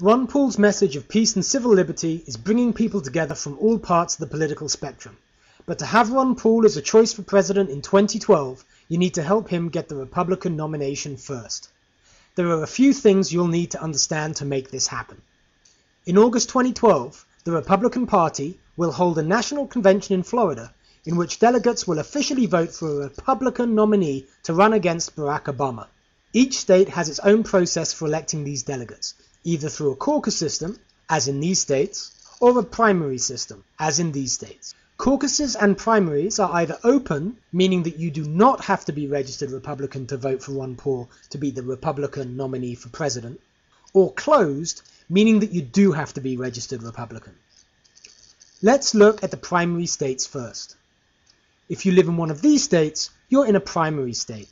Ron Paul's message of peace and civil liberty is bringing people together from all parts of the political spectrum. But to have Ron Paul as a choice for president in 2012, you need to help him get the Republican nomination first. There are a few things you'll need to understand to make this happen. In August 2012, the Republican Party will hold a national convention in Florida in which delegates will officially vote for a Republican nominee to run against Barack Obama. Each state has its own process for electing these delegates, either through a caucus system, as in these states, or a primary system, as in these states. Caucuses and primaries are either open, meaning that you do not have to be registered Republican to vote for Ron Paul to be the Republican nominee for president, or closed, meaning that you do have to be registered Republican. Let's look at the primary states first. If you live in one of these states, you're in a primary state.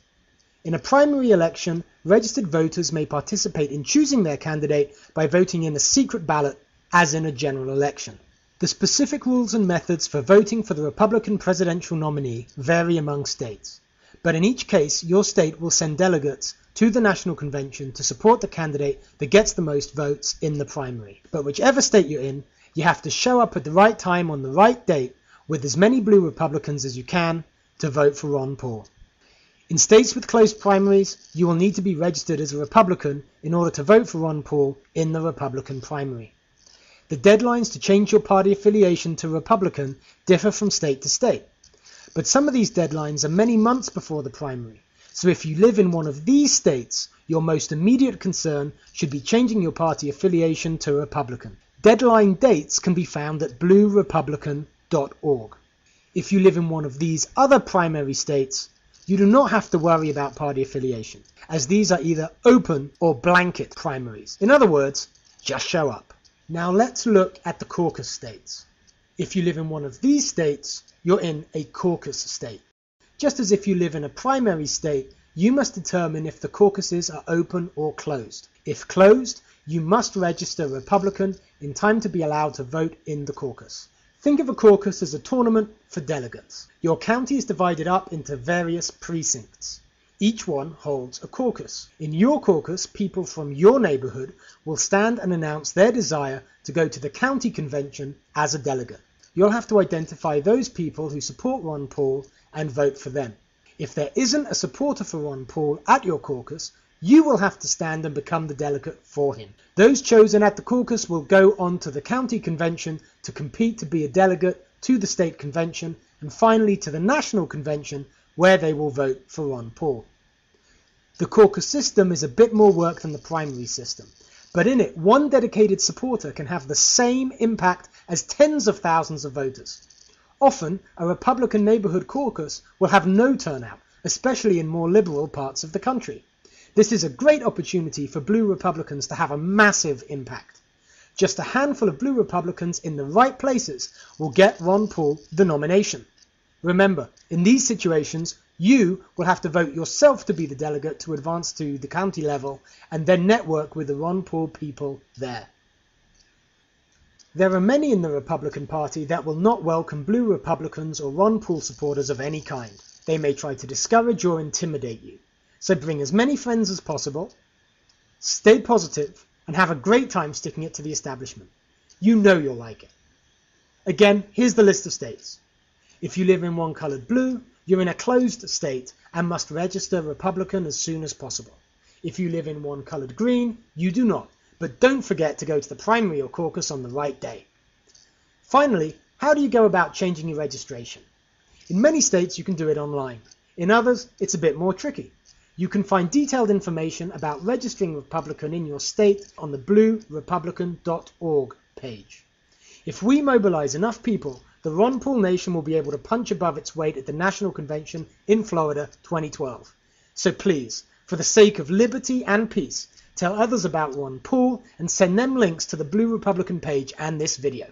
In a primary election, registered voters may participate in choosing their candidate by voting in a secret ballot, as in a general election. The specific rules and methods for voting for the Republican presidential nominee vary among states, but in each case, your state will send delegates to the National Convention to support the candidate that gets the most votes in the primary. But whichever state you're in, you have to show up at the right time on the right date with as many blue Republicans as you can to vote for Ron Paul. In states with closed primaries, you will need to be registered as a Republican in order to vote for Ron Paul in the Republican primary. The deadlines to change your party affiliation to Republican differ from state to state, but some of these deadlines are many months before the primary, so if you live in one of these states, your most immediate concern should be changing your party affiliation to Republican. Deadline dates can be found at bluerepublican.org. If you live in one of these other primary states, you do not have to worry about party affiliation, as these are either open or blanket primaries. In other words, just show up. Now let's look at the caucus states. If you live in one of these states, you're in a caucus state. Just as if you live in a primary state, you must determine if the caucuses are open or closed. If closed, you must register Republican in time to be allowed to vote in the caucus. Think of a caucus as a tournament for delegates. Your county is divided up into various precincts. Each one holds a caucus. In your caucus, people from your neighborhood will stand and announce their desire to go to the county convention as a delegate. You'll have to identify those people who support Ron Paul and vote for them. If there isn't a supporter for Ron Paul at your caucus, you will have to stand and become the delegate for him. Those chosen at the caucus will go on to the county convention to compete to be a delegate to the state convention and finally to the national convention where they will vote for Ron Paul. The caucus system is a bit more work than the primary system, but in it one dedicated supporter can have the same impact as tens of thousands of voters. Often, a Republican neighborhood caucus will have no turnout, especially in more liberal parts of the country. This is a great opportunity for blue Republicans to have a massive impact. Just a handful of blue Republicans in the right places will get Ron Paul the nomination. Remember, in these situations, you will have to vote yourself to be the delegate to advance to the county level and then network with the Ron Paul people there. There are many in the Republican Party that will not welcome blue Republicans or Ron Paul supporters of any kind. They may try to discourage or intimidate you. So bring as many friends as possible, stay positive, and have a great time sticking it to the establishment. You know you'll like it. Again, here's the list of states. If you live in one coloured blue, you're in a closed state and must register Republican as soon as possible. If you live in one coloured green, you do not, but don't forget to go to the primary or caucus on the right day. Finally, how do you go about changing your registration? In many states you can do it online. In others, it's a bit more tricky. You can find detailed information about registering Republican in your state on the bluerepublican.org page. If we mobilize enough people, the Ron Paul Nation will be able to punch above its weight at the National Convention in Florida 2012. So please, for the sake of liberty and peace, tell others about Ron Paul and send them links to the Blue Republican page and this video.